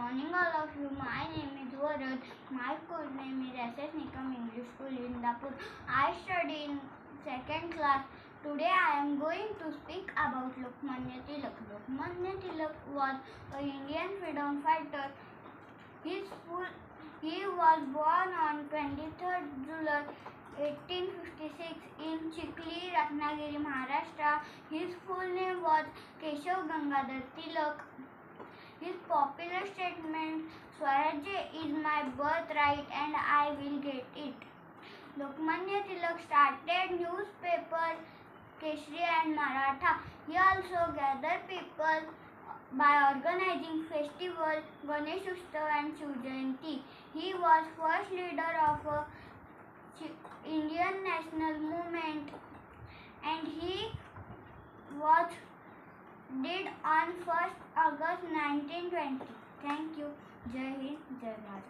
morning all of you. My name is Varad. My school name is SS Nikam English School Indapur. I study in second class. Today I am going to speak about Lokmanya Tilak. Lokmanya Tilak was an Indian freedom fighter. He was born on 23rd July 1856 in Chikli, Ratnagiri, Maharashtra. His full name was Keshav Gangadhar Tilak. His popular statement, Swarajya is my birthright and I will get it. Lokmanya Tilak started newspapers Keshri and Maratha. He also gathered people by organizing festivals Ganesh Utsav and Shiv Jayanti. He was first leader of a Indian national movement and he was dead on 1st August 1920. Thank you. Jai Hind, Jai Bharat.